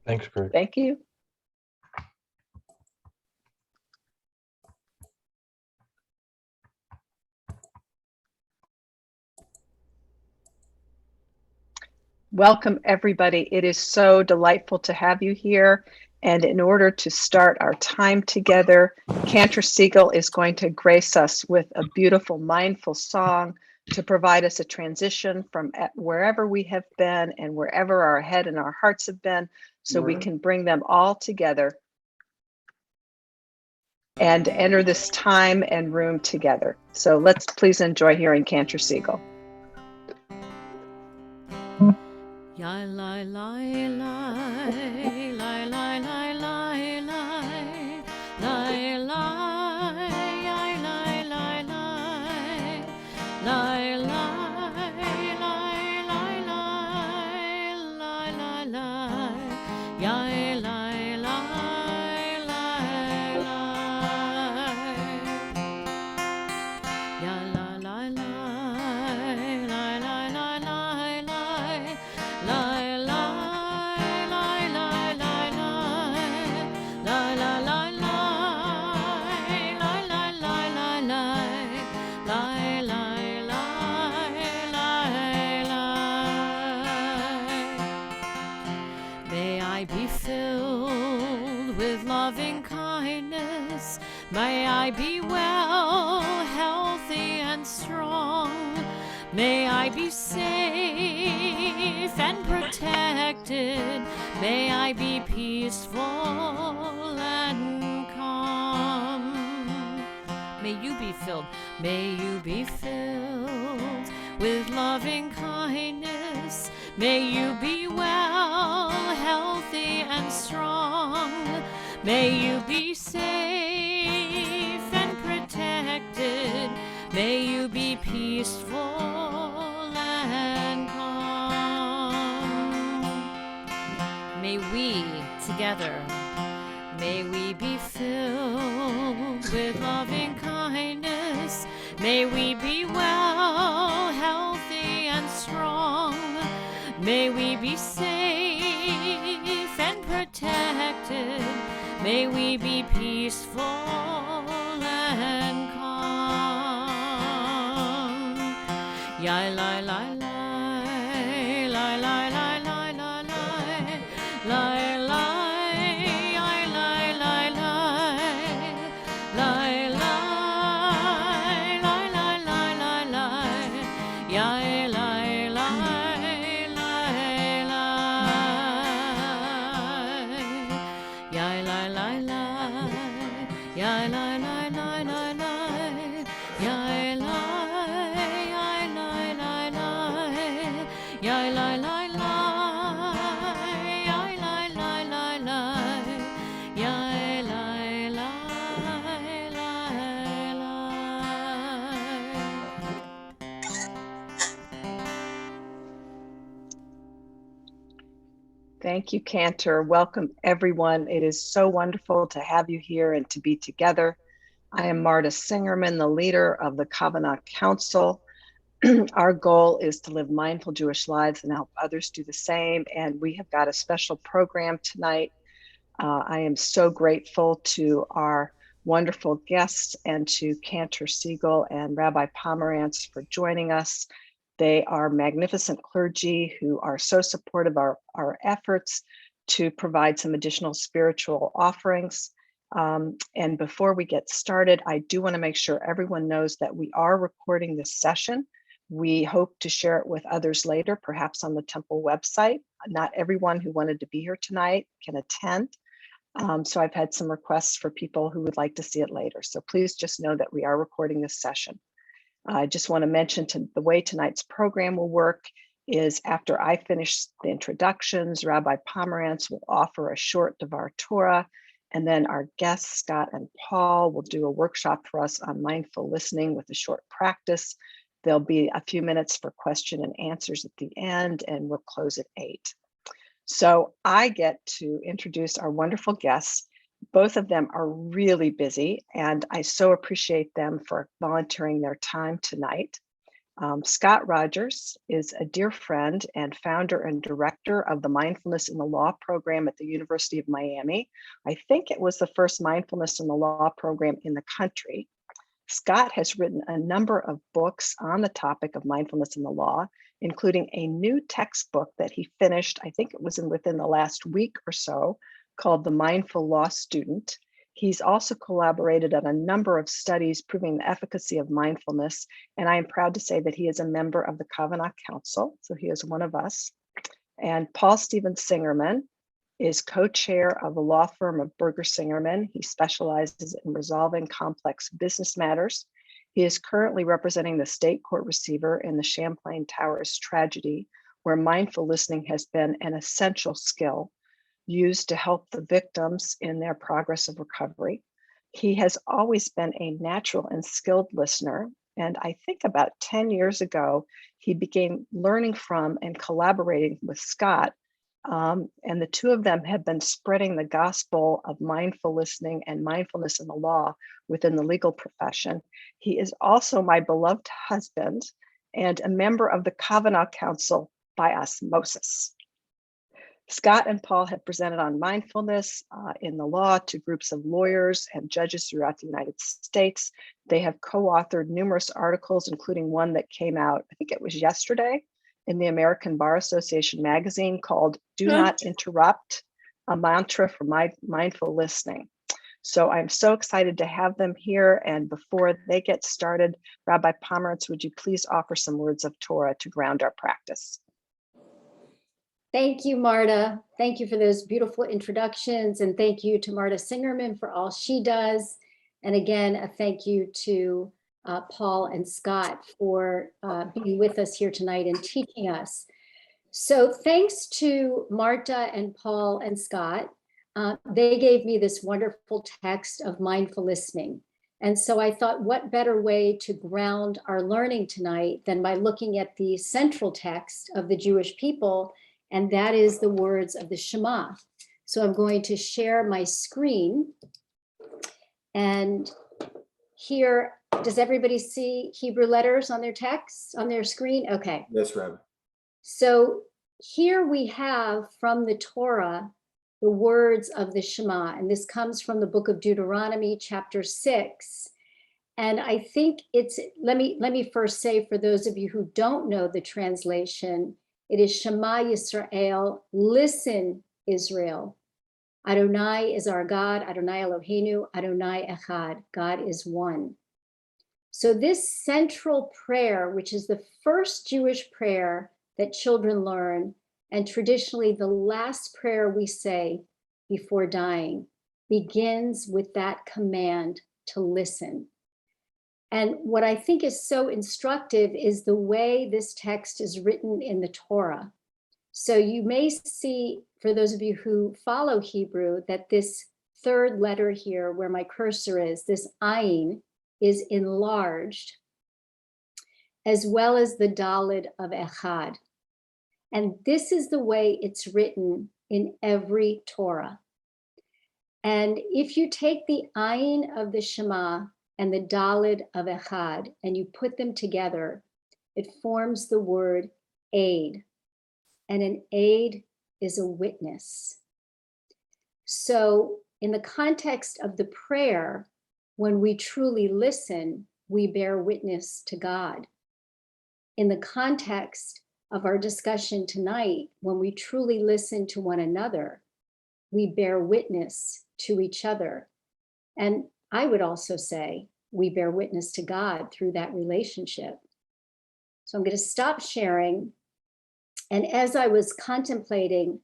Thanks, Greg. Thank you. Welcome, everybody. It is so delightful to have you here. And in order to start our time together, Cantor Siegel is going to grace us with a beautiful, mindful song to provide us a transition from wherever we have been and wherever our head and our hearts have been, so we can bring them all together and enter this time and room together. So let's please enjoy hearing Cantor Siegel. Ya lai lai lai lai lai lai lai lai lai lai ya lai lai lai lai lai lai lai lai lai lai ya lai lai lai ya la lai lai lai lai lai lai May I be filled with loving kindness. May I be well, healthy and strong. May I be safe and protected. May I be peaceful and calm. May you be filled. May you be filled with loving kindness. May you be well, healthy and strong. May you be safe and protected. May you be peaceful and calm. May we together, may we be filled with loving kindness. May we be well, healthy and strong. May we be safe and protected. May we be peaceful and calm. Ya la la la la la la la la la la Thank you, Cantor. Welcome, everyone. It is so wonderful to have you here and to be together. I am Marta Singerman, the leader of the Kavanah Council. Our goal is to live mindful Jewish lives and help others do the same. And we have got a special program tonight. I am so grateful to our wonderful guests and to Cantor Siegel and Rabbi Pomerantz for joining us. They are magnificent clergy who are so supportive of our efforts to provide some additional spiritual offerings. And before we get started, I do want to make sure everyone knows that we are recording this session. We hope to share it with others later, perhaps on the temple website. Not everyone who wanted to be here tonight can attend. So I've had some requests for people who would like to see it later. So please just know that we are recording this session. I just want to mention the way tonight's program will work is after I finish the introductions, Rabbi Pomerantz will offer a short Devar Torah, and then our guests, Scott and Paul, will do a workshop for us on mindful listening with a short practice. There'll be a few minutes for question and answers at the end, and we'll close at 8. So I get to introduce our wonderful guests. Both of them are really busy, and I so appreciate them for volunteering their time tonight. Scott Rogers is a dear friend and founder and director of the Mindfulness in the Law program at the University of Miami. I think it was the first Mindfulness in the Law program in the country. Scott has written a number of books on the topic of mindfulness in the law, including a new textbook that he finished, I think it was within the last week or so, called The Mindful Law Student. He's also collaborated on a number of studies proving the efficacy of mindfulness, and I am proud to say that he is a member of the Kavanah Council, so he is one of us. And Paul Stephen Singerman is co-chair of the law firm of Berger Singerman. He specializes in resolving complex business matters. He is currently representing the state court receiver in the Champlain Towers tragedy, where mindful listening has been an essential skill used to help the victims in their progress of recovery. He has always been a natural and skilled listener. And I think about 10 years ago, he began learning from and collaborating with Scott. And the two of them have been spreading the gospel of mindful listening and mindfulness in the law within the legal profession. He is also my beloved husband and a member of the Kavanah Council by osmosis. Scott and Paul have presented on mindfulness in the law to groups of lawyers and judges throughout the United States. They have co-authored numerous articles, including one that came out, I think it was yesterday, in the American Bar Association magazine called Do Not Interrupt, a mantra for mindful listening. So I'm so excited to have them here. And before they get started, Rabbi Pomerantz, would you please offer some words of Torah to ground our practice? Thank you, Marta. Thank you for those beautiful introductions. And thank you to Marta Singerman for all she does. And again, a thank you to Paul and Scott for being with us here tonight and teaching us. So thanks to Marta and Paul and Scott, they gave me this wonderful text of mindful listening. And so I thought, what better way to ground our learning tonight than by looking at the central text of the Jewish people, and that is the words of the Shema. So I'm going to share my screen. And here, does everybody see Hebrew letters on their text, on their screen? Okay. Yes, Rabbi. So here we have from the Torah, the words of the Shema, and this comes from the book of Deuteronomy, chapter 6. And I think it's, let me first say, for those of you who don't know the translation, it is Shema Yisrael, listen, Israel. Adonai is our God, Adonai Eloheinu, Adonai Echad, God is one. So this central prayer, which is the first Jewish prayer that children learn, and traditionally the last prayer we say before dying, begins with that command to listen. And what I think is so instructive is the way this text is written in the Torah. So you may see, for those of you who follow Hebrew, that this third letter here where my cursor is, this ayin, is enlarged, as well as the dalid of echad. And this is the way it's written in every Torah. And if you take the ayin of the Shema and the dalid of echad, and you put them together, it forms the word aid. And an aid is a witness. So in the context of the prayer, when we truly listen, we bear witness to God. In the context of our discussion tonight, when we truly listen to one another, we bear witness to each other. And I would also say we bear witness to God through that relationship. So I'm going to stop sharing. And as I was contemplating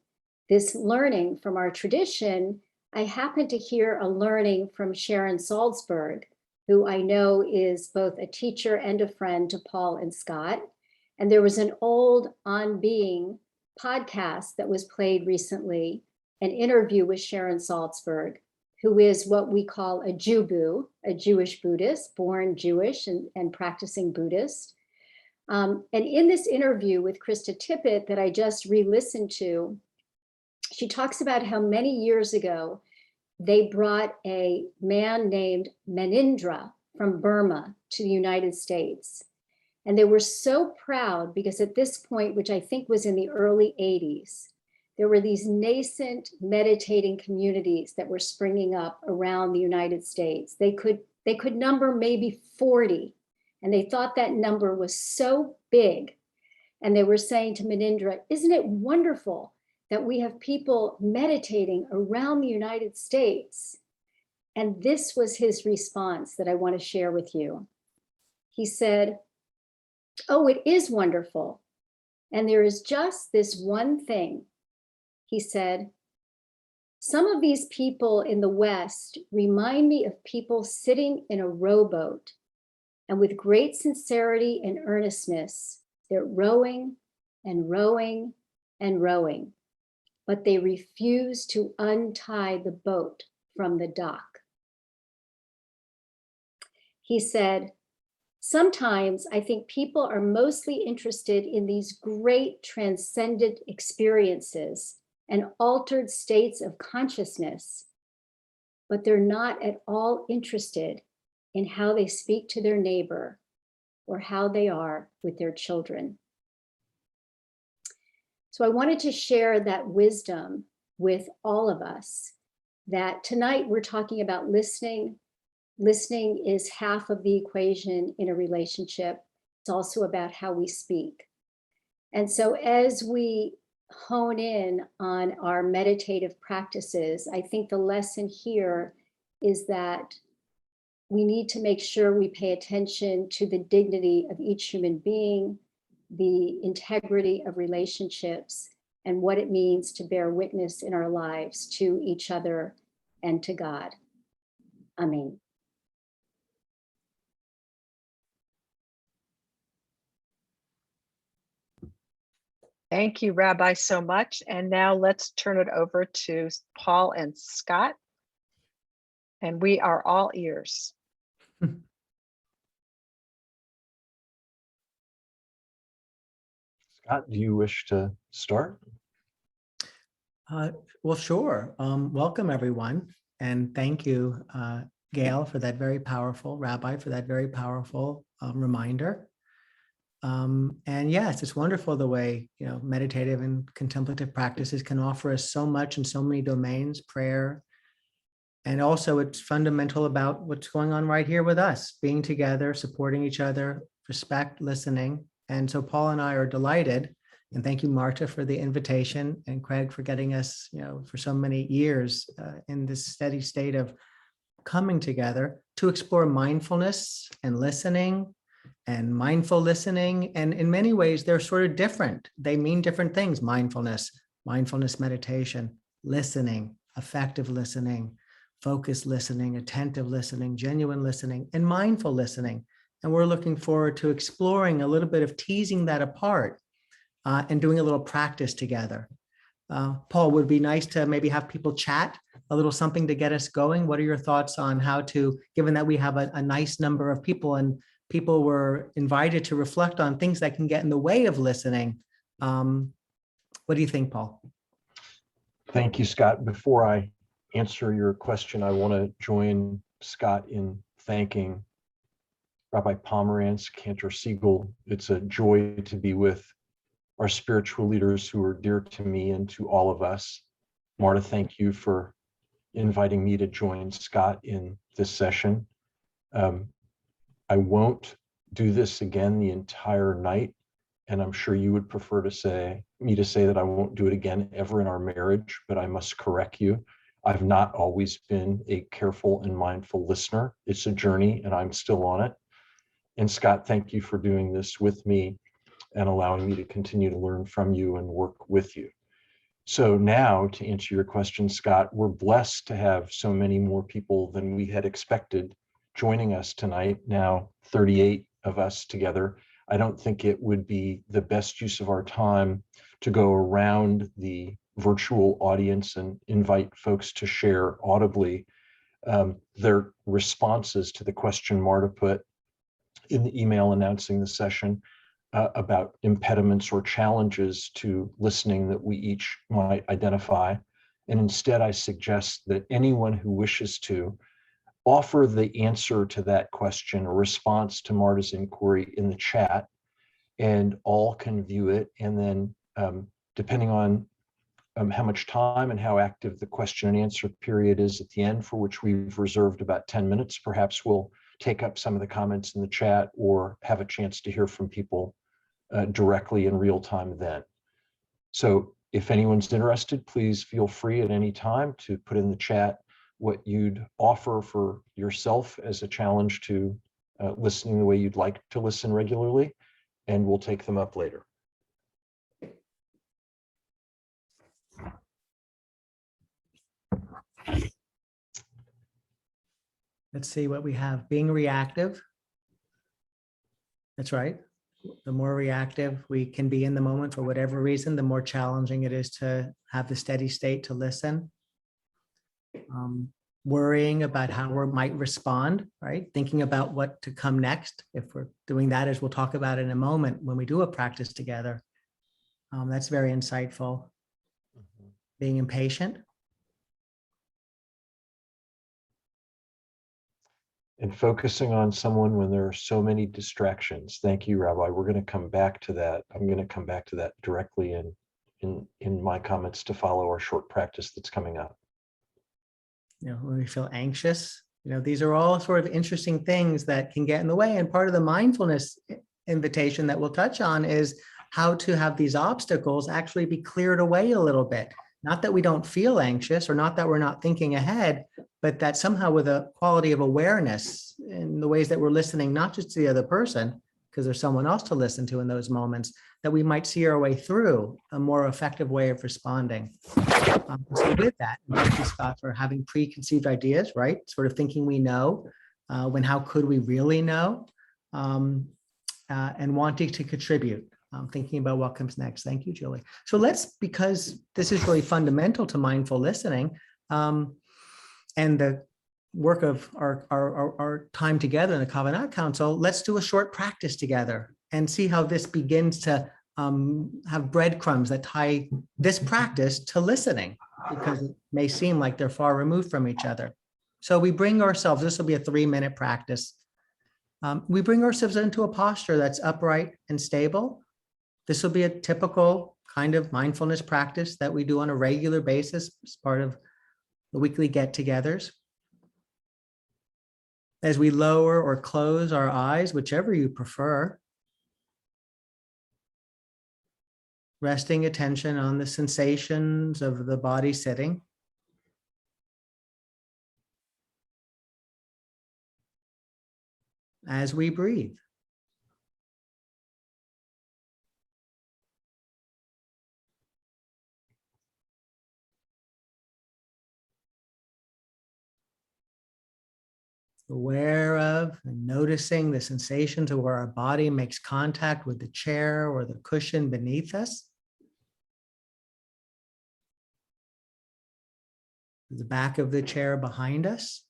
this learning from our tradition, I happened to hear a learning from Sharon Salzberg, who I know is both a teacher and a friend to Paul and Scott. And there was an old On Being podcast that was played recently, an interview with Sharon Salzberg, who is what we call a Jew-boo, a Jewish Buddhist, born Jewish and practicing Buddhist. And in this interview with Krista Tippett that I just re-listened to, she talks about how many years ago they brought a man named Menindra from Burma to the United States. And they were so proud because at this point, which I think was in the early 80s, there were these nascent meditating communities that were springing up around the United States. They could number maybe 40, and they thought that number was so big. And they were saying to Munindra, isn't it wonderful that we have people meditating around the United States? And this was his response that I want to share with you. He said, oh, it is wonderful. And there is just this one thing. He said, some of these people in the West remind me of people sitting in a rowboat, and with great sincerity and earnestness, they're rowing and rowing and rowing, but they refuse to untie the boat from the dock. He said, sometimes I think people are mostly interested in these great transcendent experiences and altered states of consciousness, but they're not at all interested in how they speak to their neighbor or how they are with their children. So I wanted to share that wisdom with all of us, that tonight we're talking about listening. Listening is half of the equation in a relationship. It's also about how we speak. And so as we hone in on our meditative practices, I think the lesson here is that we need to make sure we pay attention to the dignity of each human being, the integrity of relationships, and what it means to bear witness in our lives to each other and to God. Amen. Thank you, Rabbi, so much. And now let's turn it over to Paul and Scott. And we are all ears. Scott, do you wish to start? Well, sure. Welcome, everyone. And thank you, Gail, for that very powerful, Rabbi, for that very powerful reminder. And yes, it's wonderful the way, meditative and contemplative practices can offer us so much in so many domains, prayer. And also it's fundamental about what's going on right here with us, being together, supporting each other, respect, listening. And so Paul and I are delighted. And thank you, Marta, for the invitation, and Craig for getting us, for so many years in this steady state of coming together to explore mindfulness and listening and mindful listening. And in many ways, they're sort of different. They mean different things: mindfulness meditation, listening, effective listening, focused listening, attentive listening, genuine listening, and mindful listening. And we're looking forward to exploring a little bit of teasing that apart and doing a little practice together. Paul, would it be nice to maybe have people chat a little something to get us going? What are your thoughts on how to, given that we have a nice number of people and people were invited to reflect on things that can get in the way of listening? What do you think, Paul? Thank you, Scott. Before I answer your question, I want to join Scott in thanking Rabbi Pomerantz, Cantor Siegel. It's a joy to be with our spiritual leaders who are dear to me and to all of us. Marta, thank you for inviting me to join Scott in this session. I won't do this again the entire night, and I'm sure you would prefer to say that I won't do it again ever in our marriage, but I must correct you. I've not always been a careful and mindful listener. It's a journey, and I'm still on it. And Scott, thank you for doing this with me and allowing me to continue to learn from you and work with you. So now, to answer your question, Scott, we're blessed to have so many more people than we had expected joining us tonight, now 38 of us together. I don't think it would be the best use of our time to go around the virtual audience and invite folks to share audibly their responses to the question Marta put in the email announcing the session about impediments or challenges to listening that we each might identify. And instead, I suggest that anyone who wishes to offer the answer to that question or response to Marta's inquiry in the chat. and all can view it. And then depending on how much time and how active the question and answer period is at the end, for which we've reserved about 10 minutes, perhaps we'll take up some of the comments in the chat or have a chance to hear from people directly in real time then. So if anyone's interested, please feel free at any time to put in the chat what you'd offer for yourself as a challenge to listening the way you'd like to listen regularly, and we'll take them up later. Let's see what we have. Being reactive. That's right. The more reactive we can be in the moment for whatever reason, the more challenging it is to have the steady state to listen. Worrying about how we might respond, right? Thinking about what to come next. If we're doing that, as we'll talk about in a moment, when we do a practice together, that's very insightful. Being impatient. And focusing on someone when there are so many distractions. Thank you, Rabbi. We're going to come back to that. I'm going to come back to that directly in my comments to follow our short practice that's coming up. You know, when we feel anxious, you know, these are all sort of interesting things that can get in the way. And part of the mindfulness invitation that we'll touch on is how to have these obstacles actually be cleared away a little bit. Not that we don't feel anxious or not that we're not thinking ahead, but that somehow with a quality of awareness in the ways that we're listening, not just to the other person, because there's someone else to listen to in those moments, that we might see our way through a more effective way of responding. So with that, thank you, Scott, for having preconceived ideas, right? Sort of thinking we know, when how could we really know, and wanting to contribute. Thinking about what comes next. Thank you, Julie. So let's, because this is really fundamental to mindful listening, and the work of our time together in the Kavanah Council, let's do a short practice together and see how this begins to have breadcrumbs that tie this practice to listening, because it may seem like they're far removed from each other. So we bring ourselves, this will be a 3-minute practice. We bring ourselves into a posture that's upright and stable. This will be a typical kind of mindfulness practice that we do on a regular basis as part of the weekly get-togethers. As we lower or close our eyes, whichever you prefer, resting attention on the sensations of the body sitting. As we breathe. Aware of and noticing the sensations of where our body makes contact with the chair or the cushion beneath us. The back of the chair behind us.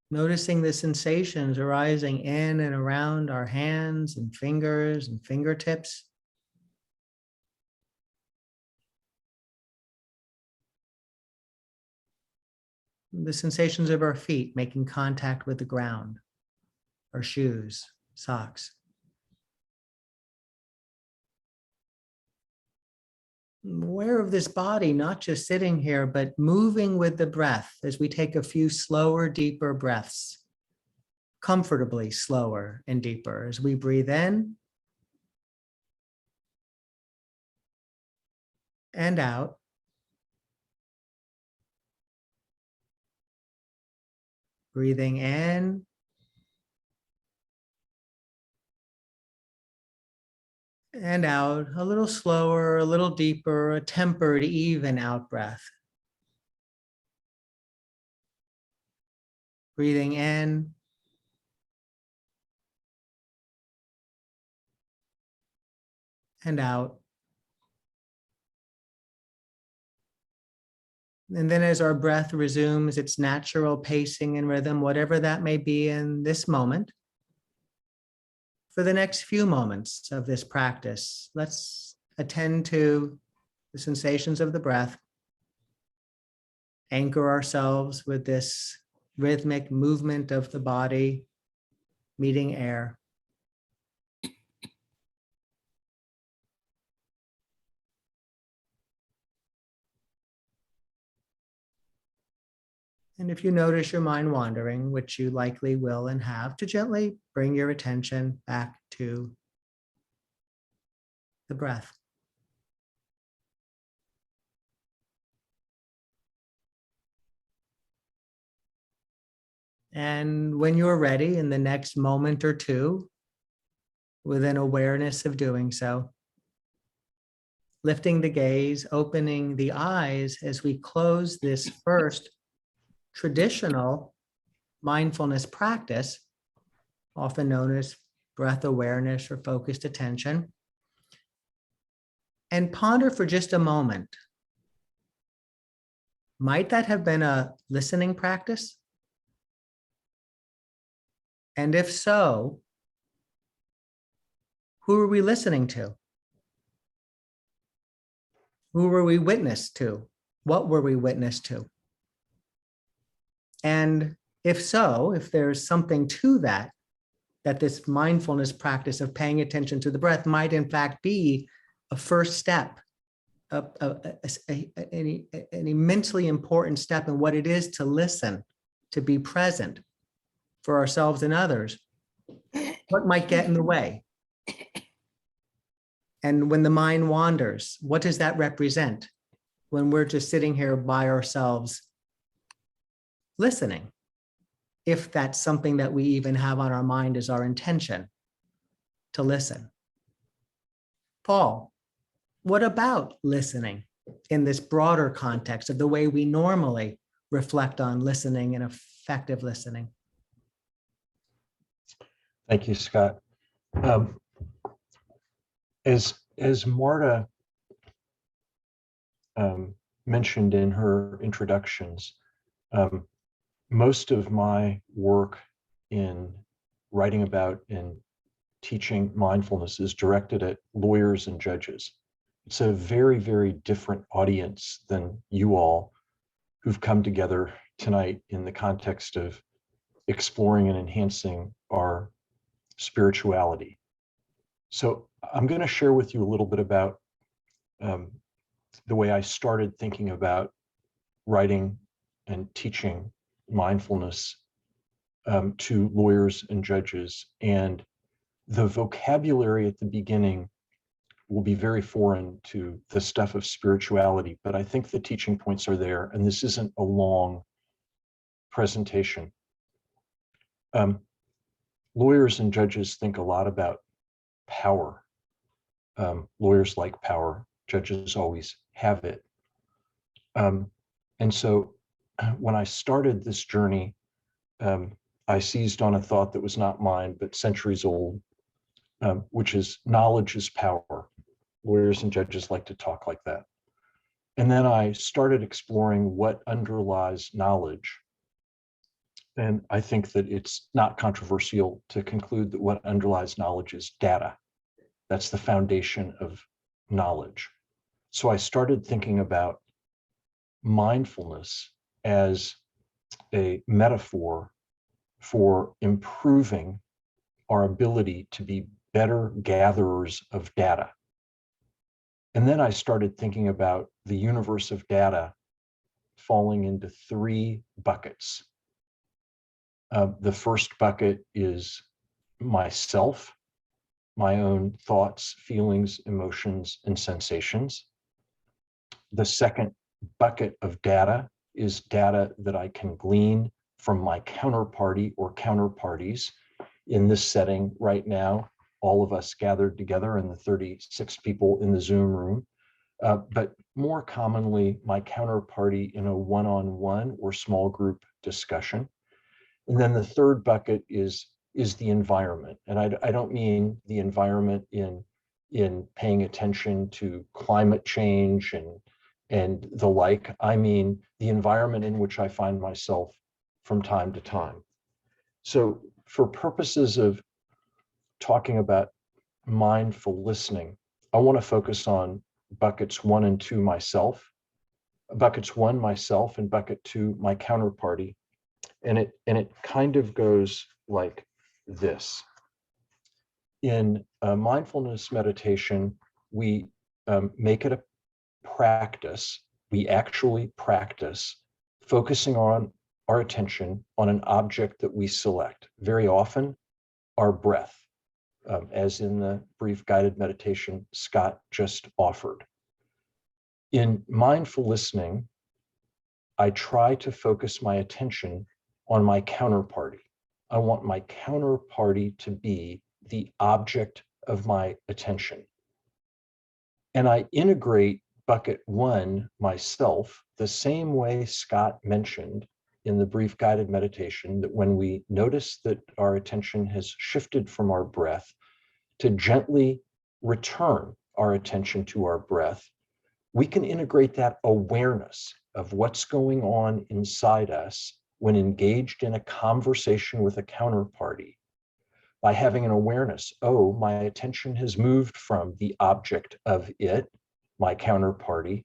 Noticing the sensations arising in and around our hands and fingers and fingertips. The sensations of our feet making contact with the ground, our shoes, socks. Aware of this body, not just sitting here, but moving with the breath as we take a few slower, deeper breaths, comfortably slower and deeper as we breathe in and out. Breathing in and out, a little slower, a little deeper, a tempered, even out breath. Breathing in and out. And then as our breath resumes its natural pacing and rhythm, whatever that may be in this moment, for the next few moments of this practice, let's attend to the sensations of the breath, anchor ourselves with this rhythmic movement of the body meeting air. And if you notice your mind wandering, which you likely will and have, to gently bring your attention back to the breath. And when you're ready, in the next moment or two, with an awareness of doing so, lifting the gaze, opening the eyes as we close this first traditional mindfulness practice, often known as breath awareness or focused attention, and ponder for just a moment. Might that have been a listening practice? And if so, who are we listening to? Who were we witness to? What were we witness to? And if so, if there's something to that, that this mindfulness practice of paying attention to the breath might in fact be a first step, an immensely important step in what it is to listen, to be present for ourselves and others, what might get in the way? And when the mind wanders, what does that represent? When we're just sitting here by ourselves listening, if that's something that we even have on our mind as our intention to listen. Paul, what about listening in this broader context of the way we normally reflect on listening and effective listening? Thank you, Scott. As Marta mentioned in her introductions, most of my work in writing about and teaching mindfulness is directed at lawyers and judges. It's a very, very different audience than you all who've come together tonight in the context of exploring and enhancing our spirituality. So I'm going to share with you a little bit about the way I started thinking about writing and teaching mindfulness to lawyers and judges. And the vocabulary at the beginning will be very foreign to the stuff of spirituality, but I think the teaching points are there, and this isn't a long presentation. Lawyers and judges think a lot about power. Lawyers like power, judges always have it. And so when I started this journey, I seized on a thought that was not mine, but centuries old, which is knowledge is power. Lawyers and judges like to talk like that. And then I started exploring what underlies knowledge. And I think that it's not controversial to conclude that what underlies knowledge is data. That's the foundation of knowledge. So I started thinking about mindfulness as a metaphor for improving our ability to be better gatherers of data. And then I started thinking about the universe of data falling into three buckets. The first bucket is myself, my own thoughts, feelings, emotions, and sensations. The second bucket of data is data that I can glean from my counterparty or counterparties. In this setting right now, all of us gathered together and the 36 people in the Zoom room, but more commonly my counterparty in a one-on-one or small group discussion. And then the third bucket is the environment. And I don't mean the environment in paying attention to climate change and the like. I mean the environment in which I find myself from time to time. So for purposes of talking about mindful listening, I want to focus on buckets 1 and 2, myself, buckets 1, myself, and bucket 2, my counterparty. And it kind of goes like this. In mindfulness meditation, we make it a practice. We actually practice focusing on our attention on an object that we select. Very often, our breath, as in the brief guided meditation Scott just offered. In mindful listening, I try to focus my attention on my counterparty. I want my counterparty to be the object of my attention. And I integrate bucket one, myself, the same way Scott mentioned in the brief guided meditation, that when we notice that our attention has shifted from our breath, to gently return our attention to our breath, we can integrate that awareness of what's going on inside us when engaged in a conversation with a counterparty by having an awareness, oh, my attention has moved from the object of it, my counterparty,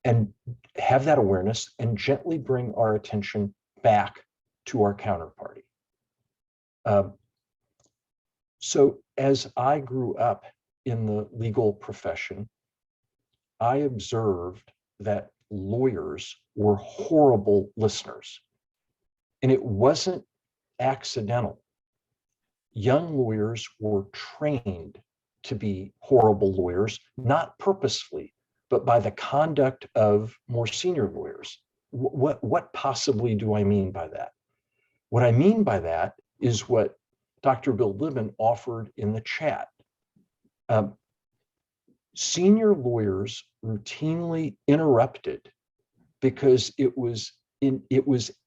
and have that awareness and gently bring our attention back to our counterparty. So as I grew up in the legal profession, I observed that lawyers were horrible listeners. And it wasn't accidental. Young lawyers were trained to be horrible lawyers, not purposefully, but by the conduct of more senior lawyers. What possibly do I mean by that? What I mean by that is what Dr. Bill Libman offered in the chat. Senior lawyers routinely interrupted because it was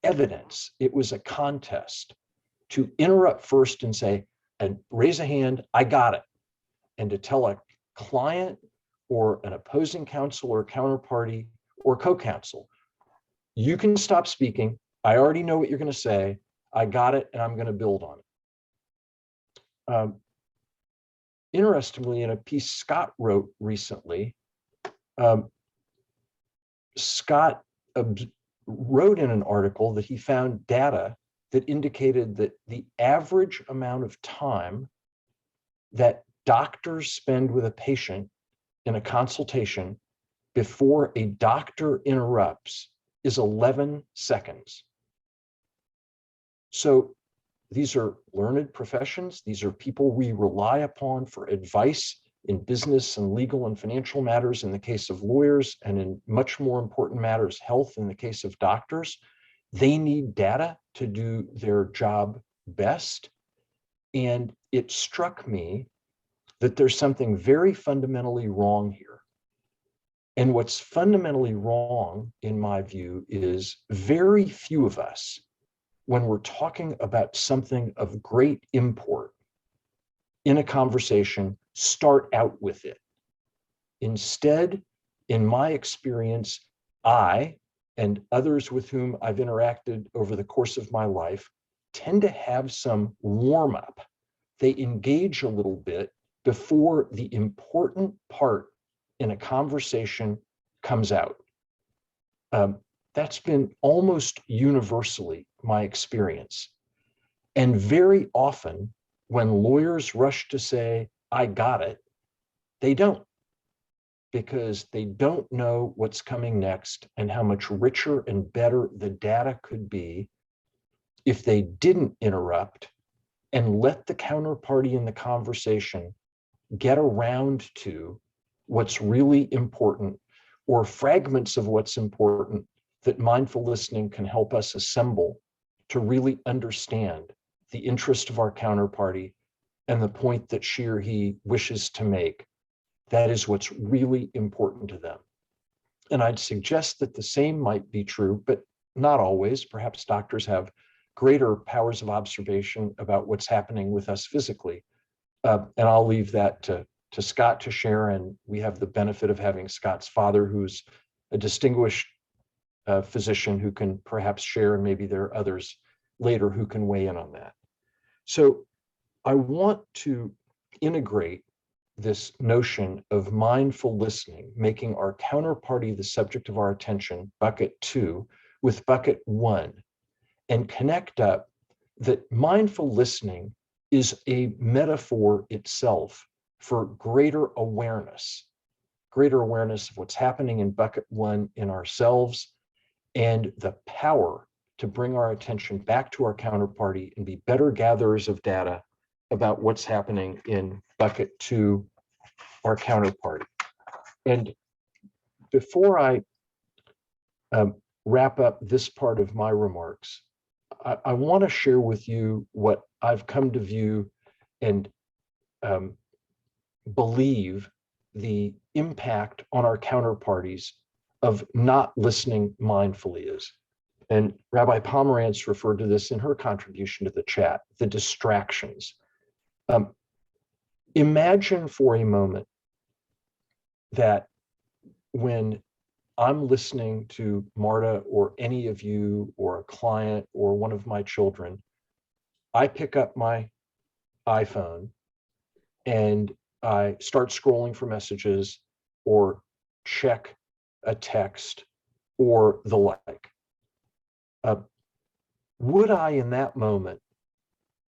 evidence, it was a contest to interrupt first and say, and raise a hand, I got it. And to tell a client or an opposing counsel or counterparty or co-counsel, you can stop speaking. I already know what you're going to say. I got it, and I'm going to build on it. Interestingly, in a piece Scott wrote recently, Scott wrote in an article that he found data that indicated that the average amount of time that doctors spend with a patient in a consultation before a doctor interrupts is 11 seconds. So these are learned professions. These are people we rely upon for advice in business and legal and financial matters in the case of lawyers, and in much more important matters, health in the case of doctors. They need data to do their job best. And it struck me that there's something very fundamentally wrong here. And what's fundamentally wrong, in my view, is very few of us, when we're talking about something of great import in a conversation, start out with it. Instead, in my experience, I and others with whom I've interacted over the course of my life tend to have some warm up. They engage a little bit before the important part in a conversation comes out. That's been almost universally my experience. And very often, when lawyers rush to say, I got it, they don't, because they don't know what's coming next and how much richer and better the data could be if they didn't interrupt and let the counterparty in the conversation get around to what's really important, or fragments of what's important that mindful listening can help us assemble to really understand the interest of our counterparty and the point that she or he wishes to make. That is what's really important to them. And I'd suggest that the same might be true, but not always. Perhaps doctors have greater powers of observation about what's happening with us physically. And I'll leave that to Scott to share. And we have the benefit of having Scott's father, who's a distinguished physician, who can perhaps share, and maybe there are others later who can weigh in on that. So I want to integrate this notion of mindful listening, making our counterparty the subject of our attention, bucket 2, with bucket 1, and connect up that mindful listening is a metaphor itself for greater awareness of what's happening in bucket one in ourselves, and the power to bring our attention back to our counterparty and be better gatherers of data about what's happening in bucket two, our counterparty. And before I wrap up this part of my remarks, I want to share with you what I've come to view and believe the impact on our counterparties of not listening mindfully is. And Rabbi Pomerantz referred to this in her contribution to the chat, the distractions. Imagine for a moment that when I'm listening to Marta or any of you or a client or one of my children, I pick up my iPhone and I start scrolling for messages or check a text or the like. Would I, in that moment,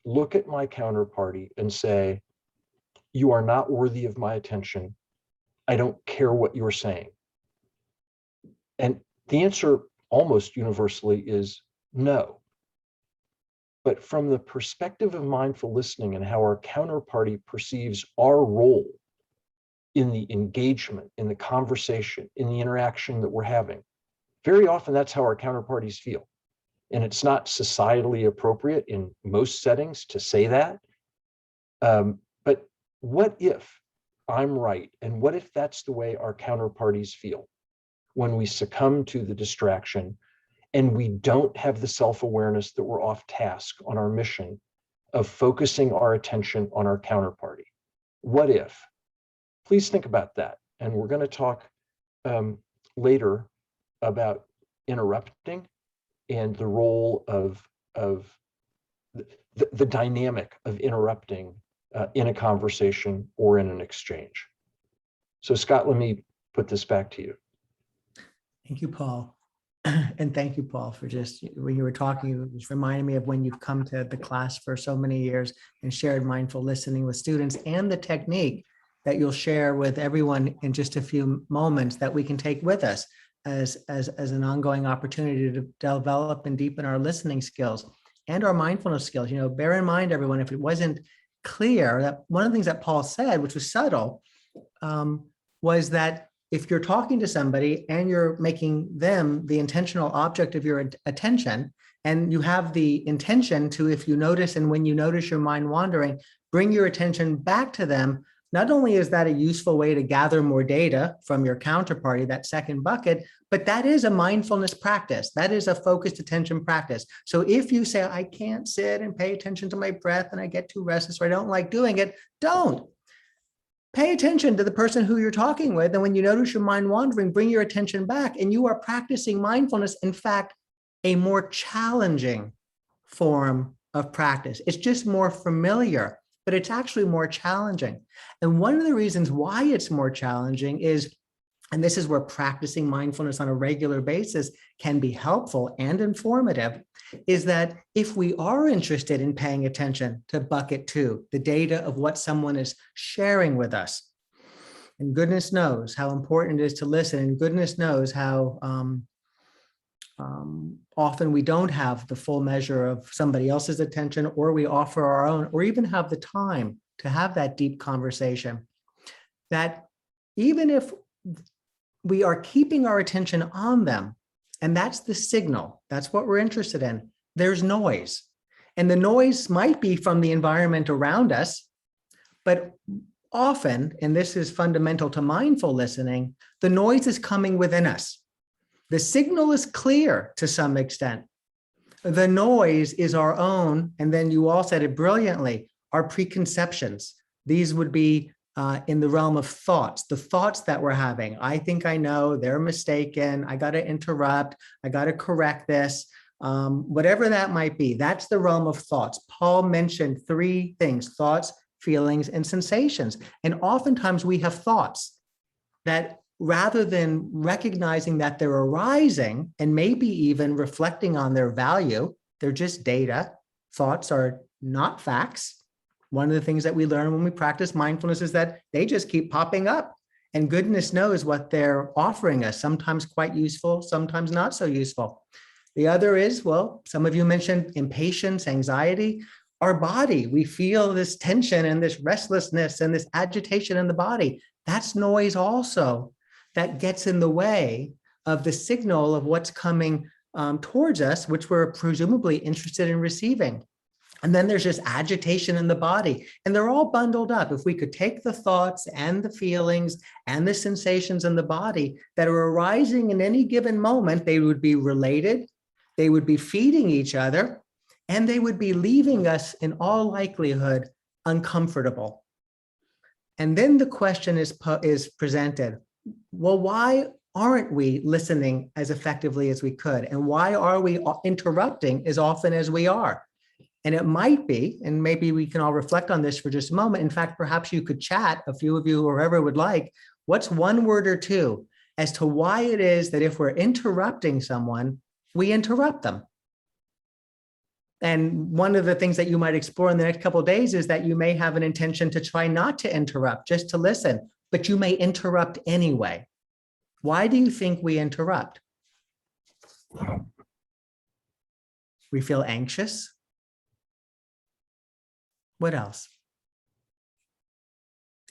look at my counterparty and say, you are not worthy of my attention. I don't care what you're saying. And the answer almost universally is no. But from the perspective of mindful listening and how our counterparty perceives our role in the engagement, in the conversation, in the interaction that we're having, very often that's how our counterparties feel. And it's not societally appropriate in most settings to say that. But what if I'm right? And what if that's the way our counterparties feel when we succumb to the distraction and we don't have the self-awareness that we're off task on our mission of focusing our attention on our counterparty? What if? Please think about that. And we're going to talk later about interrupting and the role of the dynamic of interrupting in a conversation or in an exchange. So Scott, let me put this back to you. Thank you, Paul. And thank you, Paul, for just, when you were talking, it was reminding me of when you've come to the class for so many years and shared mindful listening with students, and the technique that you'll share with everyone in just a few moments that we can take with us as an ongoing opportunity to develop and deepen our listening skills and our mindfulness skills. You know, bear in mind, everyone, if it wasn't clear, that one of the things that Paul said, which was subtle, was that if you're talking to somebody and you're making them the intentional object of your attention, and you have the intention to, if you notice, and when you notice your mind wandering, bring your attention back to them, not only is that a useful way to gather more data from your counterparty, that second bucket, but that is a mindfulness practice. That is a focused attention practice. So if you say, I can't sit and pay attention to my breath and I get too restless or I don't like doing it, don't. Pay attention to the person who you're talking with. And when you notice your mind wandering, bring your attention back, and you are practicing mindfulness. In fact, a more challenging form of practice. It's just more familiar, but it's actually more challenging. And one of the reasons why it's more challenging is, and this is where practicing mindfulness on a regular basis can be helpful and informative, is that if we are interested in paying attention to bucket two, the data of what someone is sharing with us, and goodness knows how important it is to listen, and goodness knows how often we don't have the full measure of somebody else's attention, or we offer our own, or even have the time to have that deep conversation, that even if we are keeping our attention on them, and that's the signal, that's what we're interested in, there's noise. And the noise might be from the environment around us, but often, and this is fundamental to mindful listening, the noise is coming within us. The signal is clear to some extent. The noise is our own, and then you all said it brilliantly, our preconceptions. These would be in the realm of thoughts, the thoughts that we're having. I think I know, they're mistaken, I got to interrupt, I got to correct this, whatever that might be. That's the realm of thoughts. Paul mentioned three things: thoughts, feelings, and sensations. And oftentimes we have thoughts that, rather than recognizing that they're arising and maybe even reflecting on their value, They're just data. Thoughts are not facts. One of the things that we learn when we practice mindfulness is that they just keep popping up. And goodness knows what they're offering us, sometimes quite useful, sometimes not so useful. The other is, well, some of you mentioned impatience, anxiety. Our body, we feel this tension and this restlessness and this agitation in the body. That's noise also that gets in the way of the signal of what's coming towards us, which we're presumably interested in receiving. And then there's just agitation in the body, and they're all bundled up. If we could take the thoughts and the feelings and the sensations in the body that are arising in any given moment, they would be related, they would be feeding each other, and they would be leaving us in all likelihood uncomfortable. And then the question is presented, well, why aren't we listening as effectively as we could? And why are we interrupting as often as we are? And it might be, and maybe we can all reflect on this for just a moment. In fact, perhaps you could chat, a few of you or whoever would like, what's one word or two as to why it is that if we're interrupting someone, we interrupt them. And one of the things that you might explore in the next couple of days is that you may have an intention to try not to interrupt, just to listen, but you may interrupt anyway. Why do you think we interrupt? We feel anxious. What else?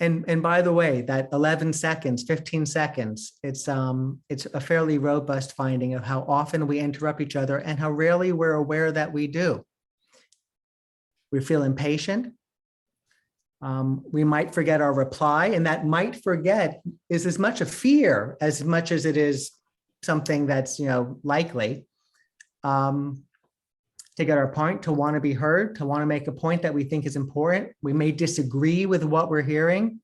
And by the way, that 11 seconds, 15 seconds, it's a fairly robust finding of how often we interrupt each other and how rarely we're aware that we do. We feel impatient. We might forget our reply, and that might forget is as much a fear as much as it is something that's likely. To get our point, to want to be heard, to want to make a point that we think is important. We may disagree with what we're hearing,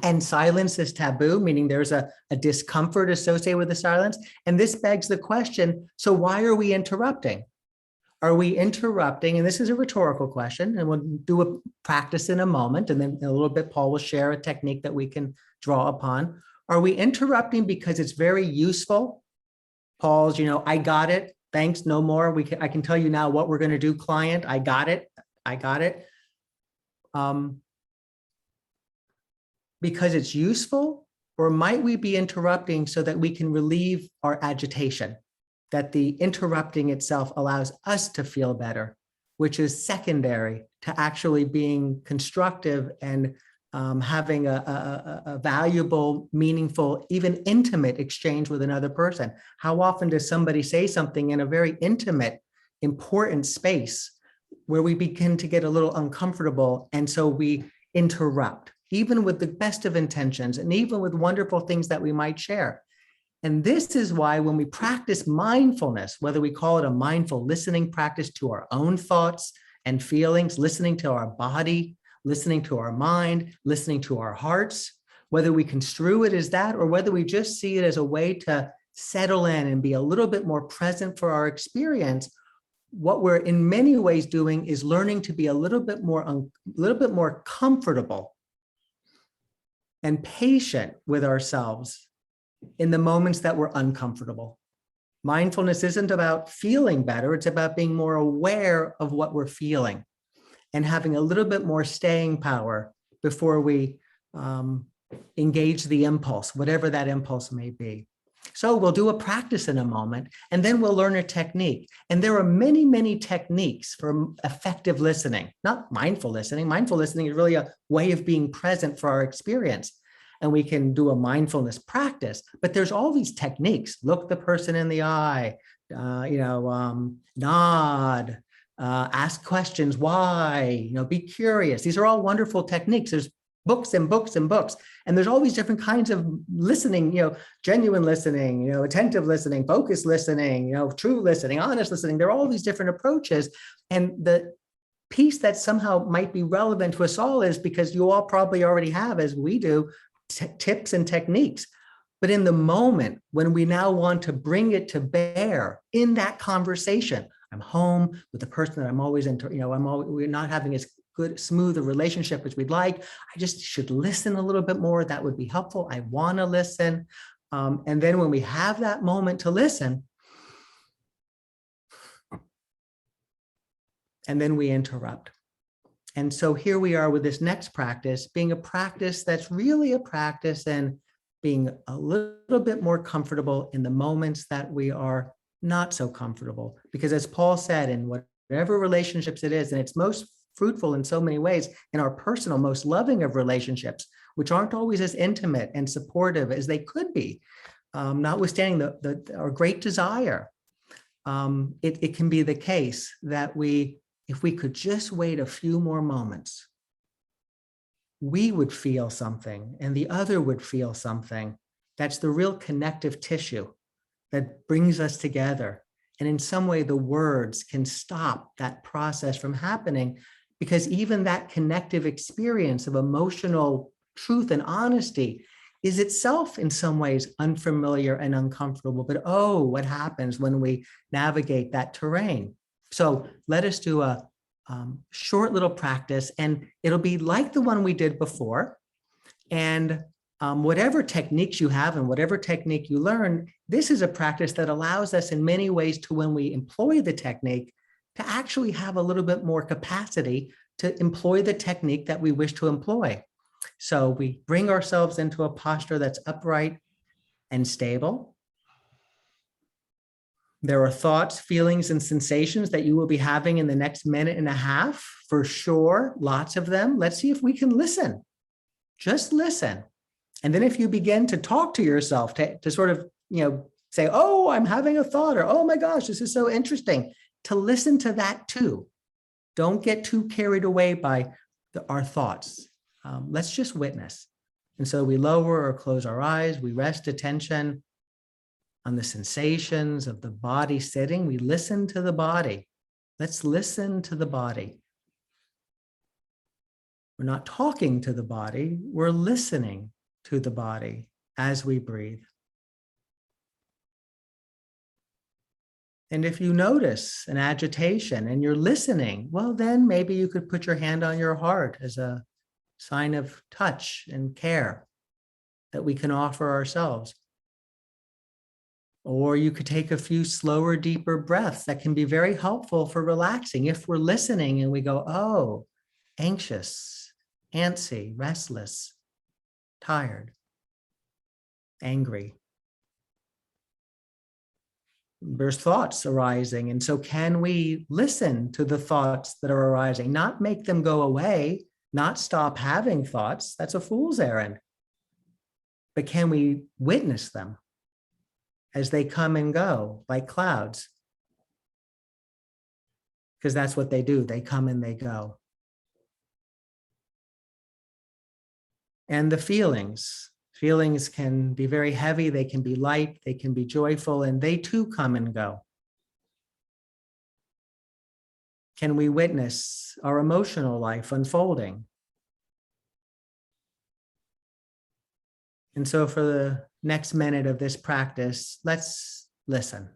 and silence is taboo, meaning there's a discomfort associated with the silence. And this begs the question, so why are we interrupting? Are we interrupting? And this is a rhetorical question, and we'll do a practice in a moment, and then in a little bit, Paul will share a technique that we can draw upon. Are we interrupting because it's very useful? Paul's, I got it. Thanks, no more. I can tell you now what we're going to do, client. I got it. Because it's useful, or might we be interrupting so that we can relieve our agitation, that the interrupting itself allows us to feel better, which is secondary to actually being constructive and having a valuable, meaningful, even intimate exchange with another person. How often does somebody say something in a very intimate, important space where we begin to get a little uncomfortable, and so we interrupt, even with the best of intentions and even with wonderful things that we might share? And this is why when we practice mindfulness, whether we call it a mindful listening practice to our own thoughts and feelings, listening to our body, listening to our mind, listening to our hearts, whether we construe it as that, or whether we just see it as a way to settle in and be a little bit more present for our experience, what we're in many ways doing is learning to be a little bit more comfortable and patient with ourselves in the moments that we're uncomfortable. Mindfulness isn't about feeling better, it's about being more aware of what we're feeling and having a little bit more staying power before we engage the impulse, whatever that impulse may be. So we'll do a practice in a moment, and then we'll learn a technique. And there are many, many techniques for effective listening, not mindful listening. Mindful listening is really a way of being present for our experience. And we can do a mindfulness practice, but there's all these techniques. Look the person in the eye, nod, ask questions, why, be curious. These are all wonderful techniques. There's books and books and books. And there's all these different kinds of listening, genuine listening, attentive listening, focused listening, true listening, honest listening. There are all these different approaches. And the piece that somehow might be relevant to us all is because you all probably already have, as we do, tips and techniques. But in the moment when we now want to bring it to bear in that conversation, I'm home with the person that I'm always we're not having as good, smooth a relationship as we'd like. I just should listen a little bit more. That would be helpful. I want to listen. And then when we have that moment to listen, and then we interrupt. And so here we are with this next practice, being a practice that's really a practice and being a little bit more comfortable in the moments that we are not so comfortable. Because as Paul said, in whatever relationships it is, and it's most fruitful in so many ways, in our personal, most loving of relationships, which aren't always as intimate and supportive as they could be, notwithstanding our great desire, it can be the case that if we could just wait a few more moments, we would feel something and the other would feel something. That's the real connective tissue that brings us together. And in some way, the words can stop that process from happening, because even that connective experience of emotional truth and honesty is itself in some ways unfamiliar and uncomfortable. But oh, what happens when we navigate that terrain? So let us do a short little practice, and it'll be like the one we did before. And whatever techniques you have and whatever technique you learn, this is a practice that allows us in many ways to, when we employ the technique, to actually have a little bit more capacity to employ the technique that we wish to employ. So we bring ourselves into a posture that's upright and stable. There are thoughts, feelings, and sensations that you will be having in the next minute and a half, for sure, lots of them. Let's see if we can listen. Just listen. And then if you begin to talk to yourself, to sort of, say, oh, I'm having a thought, or oh my gosh, this is so interesting, to listen to that too. Don't get too carried away by our thoughts. Let's just witness. And so we lower or close our eyes, we rest attention on the sensations of the body sitting. We listen to the body. Let's listen to the body. We're not talking to the body, we're listening to the body as we breathe. And if you notice an agitation and you're listening, well, then maybe you could put your hand on your heart as a sign of touch and care that we can offer ourselves. Or you could take a few slower, deeper breaths that can be very helpful for relaxing. If we're listening and we go, oh, anxious, antsy, restless, tired, angry. There's thoughts arising. And so can we listen to the thoughts that are arising, not make them go away, not stop having thoughts? That's a fool's errand. But can we witness them as they come and go like clouds? Because that's what they do. They come and they go. And the feelings can be very heavy. They can be light. They can be joyful, and they too come and go. Can we witness our emotional life unfolding? And so for the next minute of this practice, let's listen.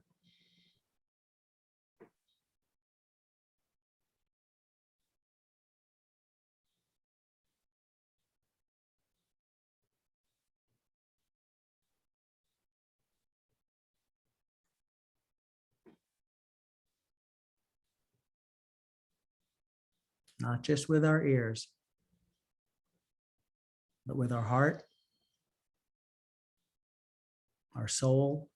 Not just with our ears, but with our heart, our soul,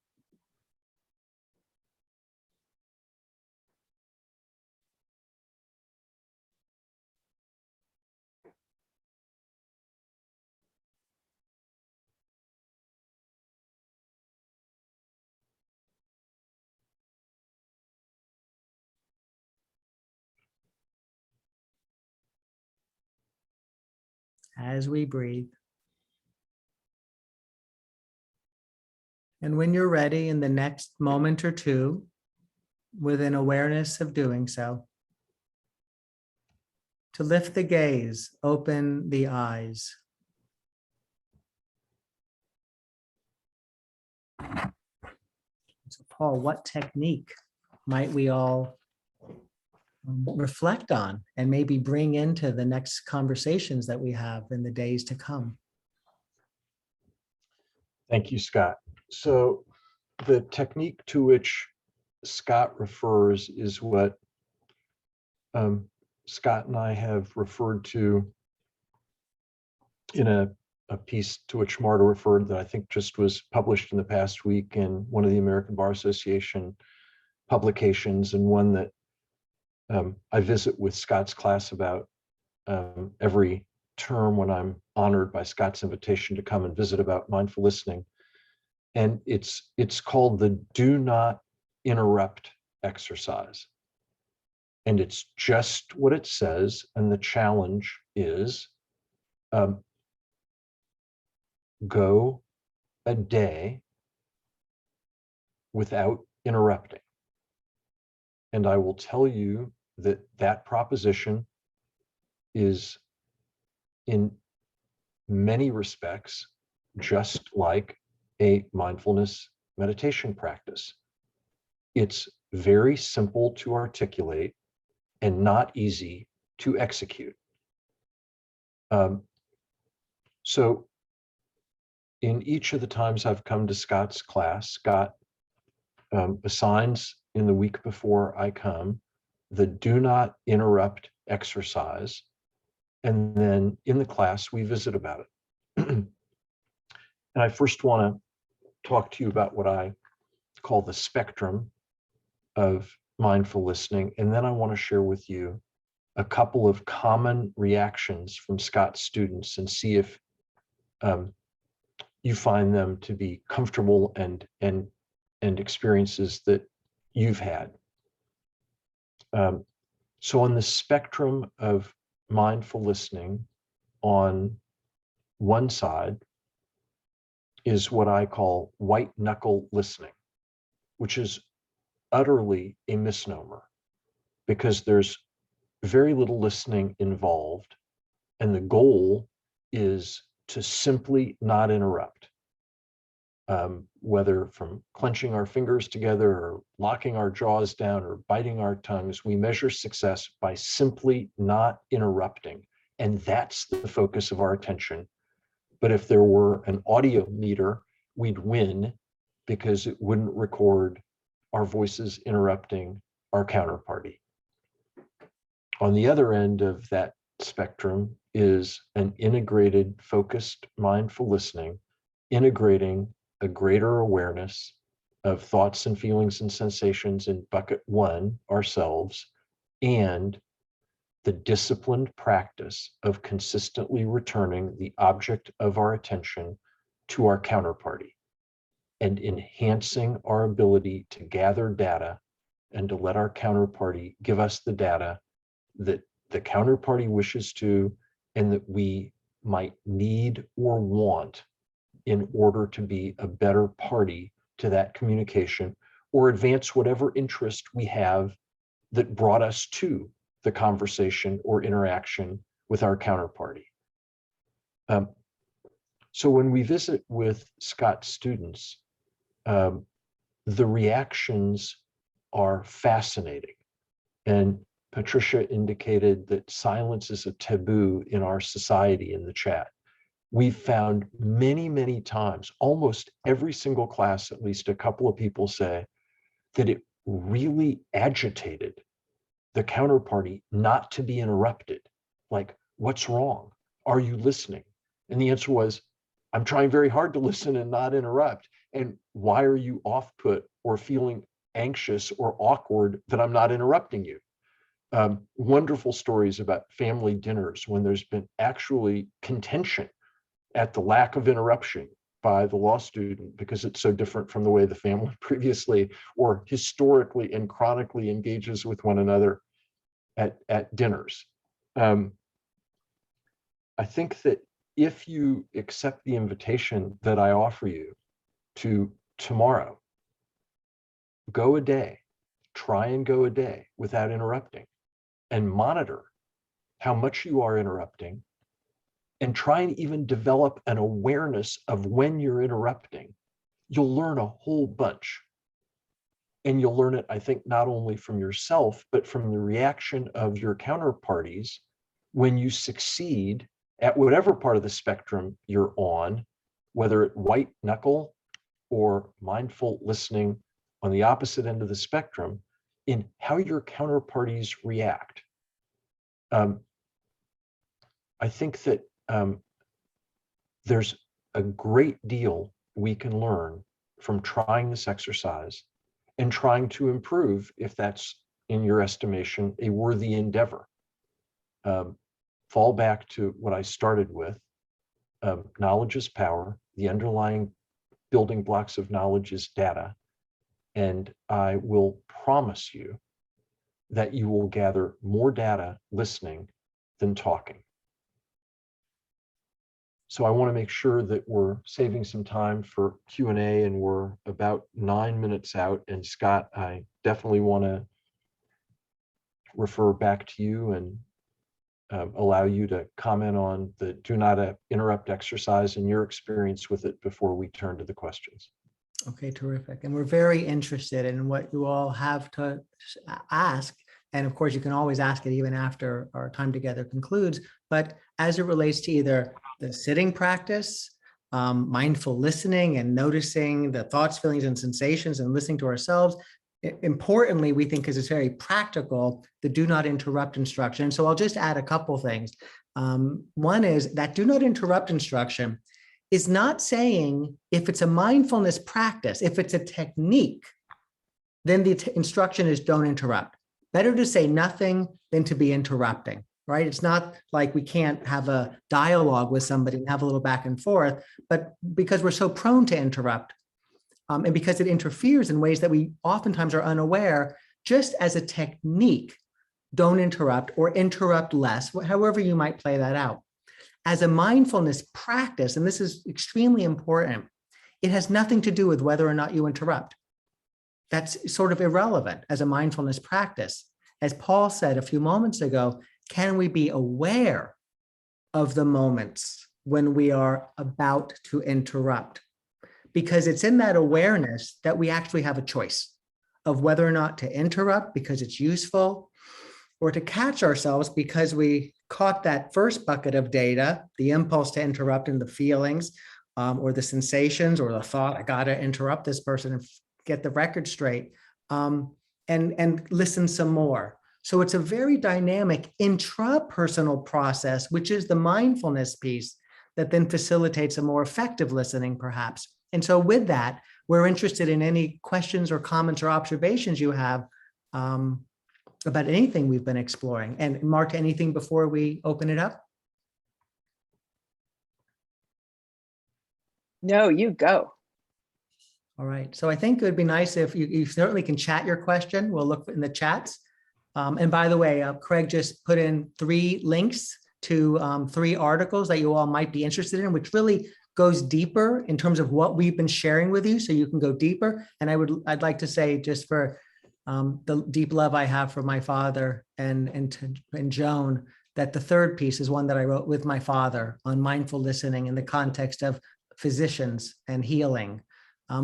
as we breathe. And when you're ready, in the next moment or two, with an awareness of doing so, to lift the gaze, open the eyes. So Paul, what technique might we all reflect on and maybe bring into the next conversations that we have in the days to come? Thank you, Scott. So the technique to which Scott refers is what Scott and I have referred to in a piece to which Marta referred that I think just was published in the past week in one of the American Bar Association publications, and one that I visit with Scott's class about every term when I'm honored by Scott's invitation to come and visit about mindful listening. And it's called the Do Not Interrupt exercise. And it's just what it says. And the challenge is go a day without interrupting. And I will tell you that that proposition is in many respects just like a mindfulness meditation practice. It's very simple to articulate and not easy to execute. So in each of the times I've come to Scott's class, Scott assigns in the week before I come the do not interrupt exercise. And then in the class, we visit about it. And I first want to talk to you about what I call the spectrum of mindful listening. And then I want to share with you a couple of common reactions from Scott's students and see if you find them to be comfortable and experiences that you've had. So on the spectrum of mindful listening, on one side is what I call white knuckle listening, which is utterly a misnomer because there's very little listening involved. And the goal is to simply not interrupt, whether from clenching our fingers together or locking our jaws down or biting our tongues. We measure success by simply not interrupting. And that's the focus of our attention. But if there were an audio meter, we'd win because it wouldn't record our voices interrupting our counterparty. On the other end of that spectrum is an integrated, focused, mindful listening, integrating a greater awareness of thoughts and feelings and sensations in bucket one, ourselves, and the disciplined practice of consistently returning the object of our attention to our counterparty and enhancing our ability to gather data and to let our counterparty give us the data that the counterparty wishes to and that we might need or want in order to be a better party to that communication or advance whatever interest we have that brought us to the conversation or interaction with our counterparty. So when we visit with Scott's students, the reactions are fascinating. And Patricia indicated that silence is a taboo in our society in the chat. We've found many, many times, almost every single class, at least a couple of people say that it really agitated the counterparty not to be interrupted. Like, what's wrong? Are you listening? And the answer was, I'm trying very hard to listen and not interrupt. And why are you off put or feeling anxious or awkward that I'm not interrupting you? Wonderful stories about family dinners when there's been actually contention at the lack of interruption by the law student because it's so different from the way the family previously or historically and chronically engages with one another at dinners. I think that if you accept the invitation that I offer you to tomorrow, go a day, try and go a day without interrupting and monitor how much you are interrupting and try and even develop an awareness of when you're interrupting. You'll learn a whole bunch. And you'll learn it, I think, not only from yourself, but from the reaction of your counterparties when you succeed at whatever part of the spectrum you're on, whether it's white knuckle or mindful listening on the opposite end of the spectrum, in how your counterparties react. I think that there's a great deal we can learn from trying this exercise and trying to improve, if that's, in your estimation, a worthy endeavor. Fall back to what I started with. Knowledge is power. The underlying building blocks of knowledge is data. And I will promise you that you will gather more data listening than talking. So I want to make sure that we're saving some time for Q&A, and we're about 9 minutes out. And Scott, I definitely want to refer back to you and allow you to comment on the do not interrupt exercise and your experience with it before we turn to the questions. Okay, terrific. And we're very interested in what you all have to ask. And of course, you can always ask it even after our time together concludes. But as it relates to either the sitting practice, mindful listening and noticing the thoughts, feelings, and sensations and listening to ourselves, importantly, we think, because it's very practical, the do not interrupt instruction. So I'll just add a couple things. One is that do not interrupt instruction is not saying if it's a mindfulness practice, if it's a technique, then the instruction is don't interrupt. Better to say nothing than to be interrupting, right? It's not like we can't have a dialogue with somebody and have a little back and forth, but because we're so prone to interrupt, and because it interferes in ways that we oftentimes are unaware, just as a technique, don't interrupt or interrupt less, however you might play that out. As a mindfulness practice, and this is extremely important, it has nothing to do with whether or not you interrupt. That's sort of irrelevant as a mindfulness practice. As Paul said a few moments ago, can we be aware of the moments when we are about to interrupt? Because it's in that awareness that we actually have a choice of whether or not to interrupt because it's useful, or to catch ourselves because we caught that first bucket of data, the impulse to interrupt in the feelings, or the sensations, or the thought, I gotta interrupt this person and get the record straight, and listen some more. So it's a very dynamic intrapersonal process, which is the mindfulness piece that then facilitates a more effective listening, perhaps. And so with that, we're interested in any questions or comments or observations you have about anything we've been exploring. And Mark, anything before we open it up? No, you go. All right. So I think it would be nice if you certainly can chat your question. We'll look in the chats. And by the way, Craig just put in 3 links to 3 articles that you all might be interested in, which really goes deeper in terms of what we've been sharing with you, so you can go deeper. And I'd like to say, just for the deep love I have for my father and Joan, that the 3rd piece is one that I wrote with my father on mindful listening in the context of physicians and healing.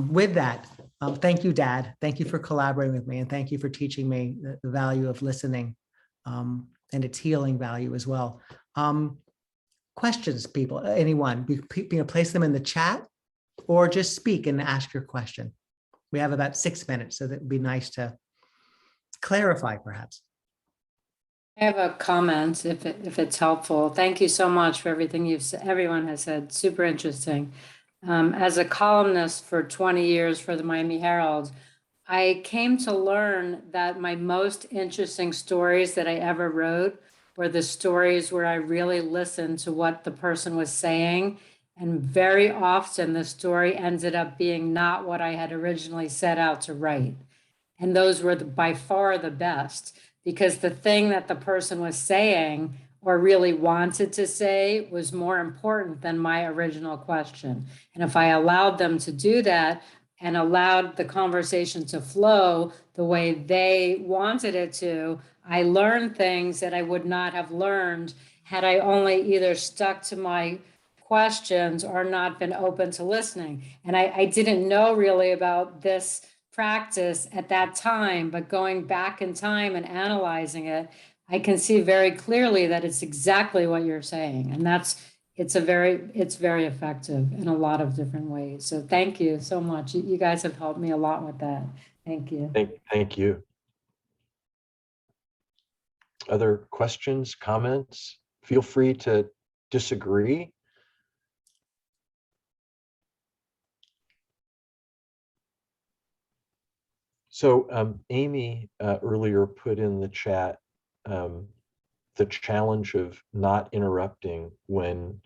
With that, thank you, Dad. Thank you for collaborating with me, and thank you for teaching me the value of listening and its healing value as well. Questions, people, anyone, place them in the chat or just speak and ask your question. We have about 6 minutes, so that would be nice to clarify, perhaps. I have a comment, if it's helpful. Thank you so much for everything everyone has said. Super interesting. As a columnist for 20 years for the Miami Herald, I came to learn that my most interesting stories that I ever wrote were the stories where I really listened to what the person was saying. And very often the story ended up being not what I had originally set out to write. And those were by far the best, because the thing that the person was saying or really wanted to say was more important than my original question. And if I allowed them to do that and allowed the conversation to flow the way they wanted it to, I learned things that I would not have learned had I only either stuck to my questions or not been open to listening. And I didn't know really about this practice at that time, but going back in time and analyzing it, I can see very clearly that it's exactly what you're saying. And it's very effective in a lot of different ways. So thank you so much. You guys have helped me a lot with that. Thank you. Thank you. Other questions, comments? Feel free to disagree. So Amy earlier put in the chat the challenge of not interrupting when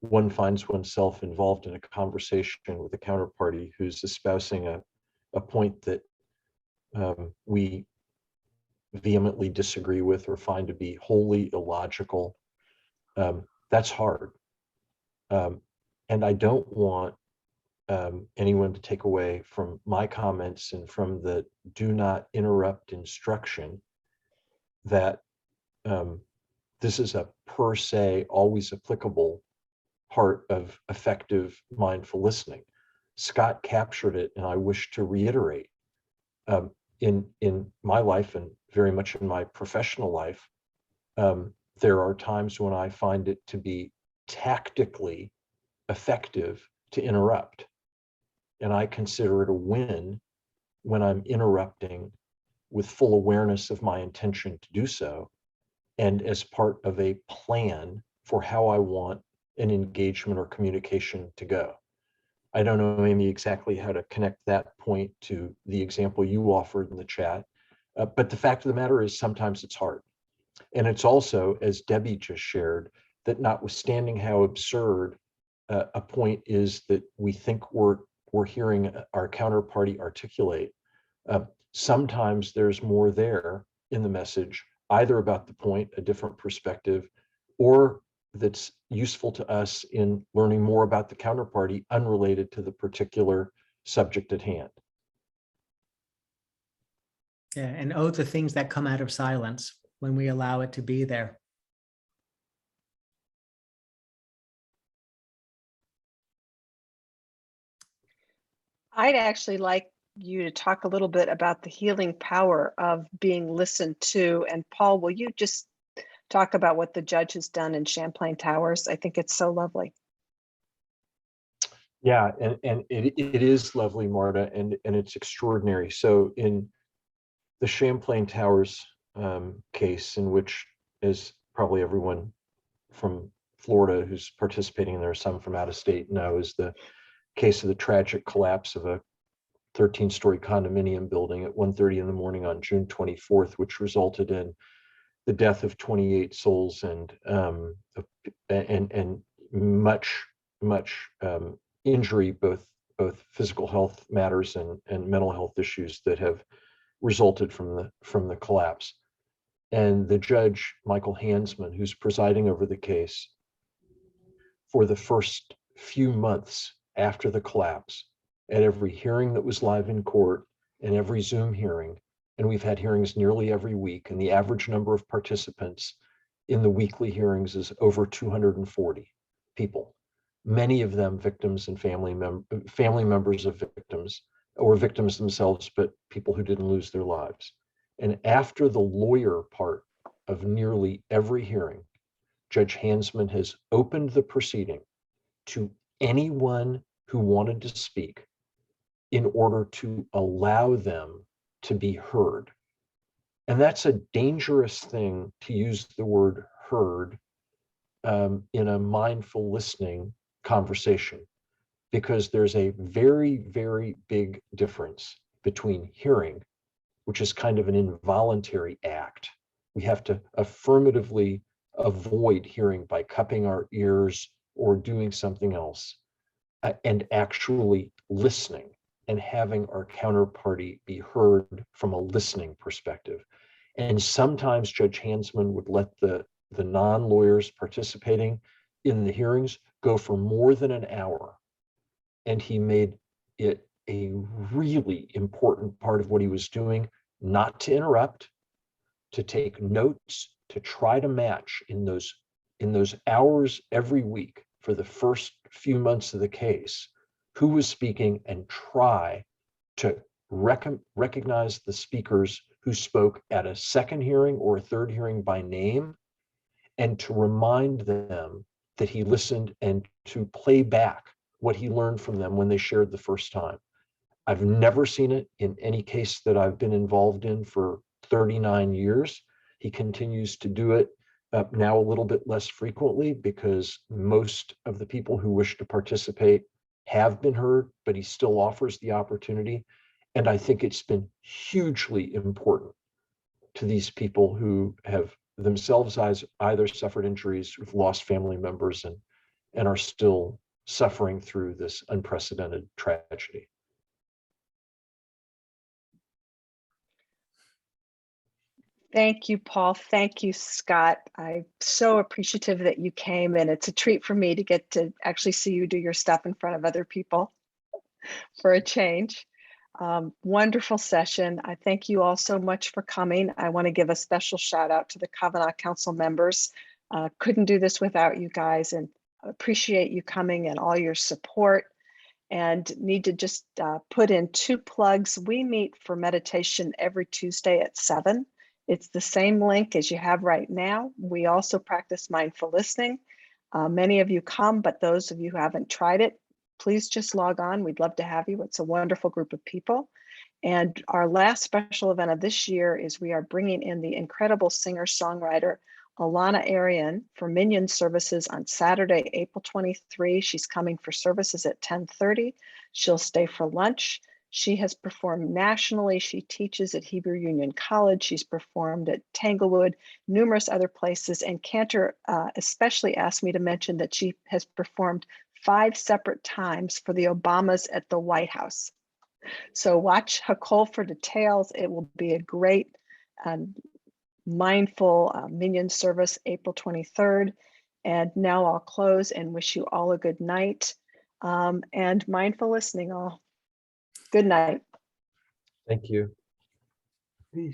one finds oneself involved in a conversation with a counterparty who's espousing a point that we vehemently disagree with or find to be wholly illogical. That's hard. And I don't want anyone to take away from my comments and from the do not interrupt instruction that this is a per se always applicable part of effective mindful listening. Scott captured it, and I wish to reiterate. In my life and very much in my professional life, there are times when I find it to be tactically effective to interrupt. And I consider it a win when I'm interrupting with full awareness of my intention to do so, and as part of a plan for how I want an engagement or communication to go. I don't know, Amy, exactly how to connect that point to the example you offered in the chat, but the fact of the matter is sometimes it's hard. And it's also, as Debbie just shared, that notwithstanding how absurd a point is that we think we're hearing our counterparty articulate, sometimes there's more there in the message, either about the point, a different perspective, or that's useful to us in learning more about the counterparty unrelated to the particular subject at hand. Yeah, and the things that come out of silence when we allow it to be there. I'd actually like you to talk a little bit about the healing power of being listened to. And Paul, will you just talk about what the judge has done in Champlain Towers? I think it's so lovely. Yeah, and it is lovely, Marta, and it's extraordinary. So in the Champlain Towers case, in which, as probably everyone from Florida who's participating, and there are some from out of state, knows, the case of the tragic collapse of a 13-story condominium building at 1:30 in the morning on June 24th, which resulted in the death of 28 souls and much injury, both physical health matters and mental health issues that have resulted from the collapse. And the judge, Michael Hansman, who's presiding over the case, for the first few months after the collapse, at every hearing that was live in court and every Zoom hearing, and we've had hearings nearly every week, and the average number of participants in the weekly hearings is over 240 people, many of them victims and family members of victims, or victims themselves, but people who didn't lose their lives. And after the lawyer part of nearly every hearing, Judge Hansman has opened the proceeding to anyone who wanted to speak in order to allow them to be heard. And that's a dangerous thing, to use the word heard in a mindful listening conversation, because there's a very, very big difference between hearing, which is kind of an involuntary act. We have to affirmatively avoid hearing by cupping our ears or doing something else, and actually listening and having our counterparty be heard from a listening perspective. And sometimes Judge Hansman would let the non-lawyers participating in the hearings go for more than an hour. And he made it a really important part of what he was doing, not to interrupt, to take notes, to try to match in those hours every week for the first few months of the case, who was speaking, and try to recognize the speakers who spoke at a second hearing or a third hearing by name, and to remind them that he listened, and to play back what he learned from them when they shared the first time. I've never seen it in any case that I've been involved in for 39 years. He continues to do it now a little bit less frequently because most of the people who wish to participate have been heard, but he still offers the opportunity. And I think it's been hugely important to these people who have themselves either suffered injuries, who've lost family members, and are still suffering through this unprecedented tragedy. Thank you, Paul. Thank you, Scott. I'm so appreciative that you came, and it's a treat for me to get to actually see you do your stuff in front of other people for a change. Wonderful session. I thank you all so much for coming. I want to give a special shout out to the Kavanah Council members. Couldn't do this without you guys, and appreciate you coming and all your support. And need to just put in 2 plugs. We meet for meditation every Tuesday at 7. It's the same link as you have right now. We also practice mindful listening. Many of you come, but those of you who haven't tried it, please just log on. We'd love to have you. It's a wonderful group of people. And our last special event of this year is we are bringing in the incredible singer-songwriter Alana Arian for Minion services on Saturday, April 23. She's coming for services at 10:30. She'll stay for lunch. She has performed nationally. She teaches at Hebrew Union College. She's performed at Tanglewood, numerous other places. And Cantor especially asked me to mention that she has performed 5 separate times for the Obamas at the White House. So watch Hakol for details. It will be a great mindful Minion service, April 23rd. And now I'll close and wish you all a good night and mindful listening all. Good night. Thank you.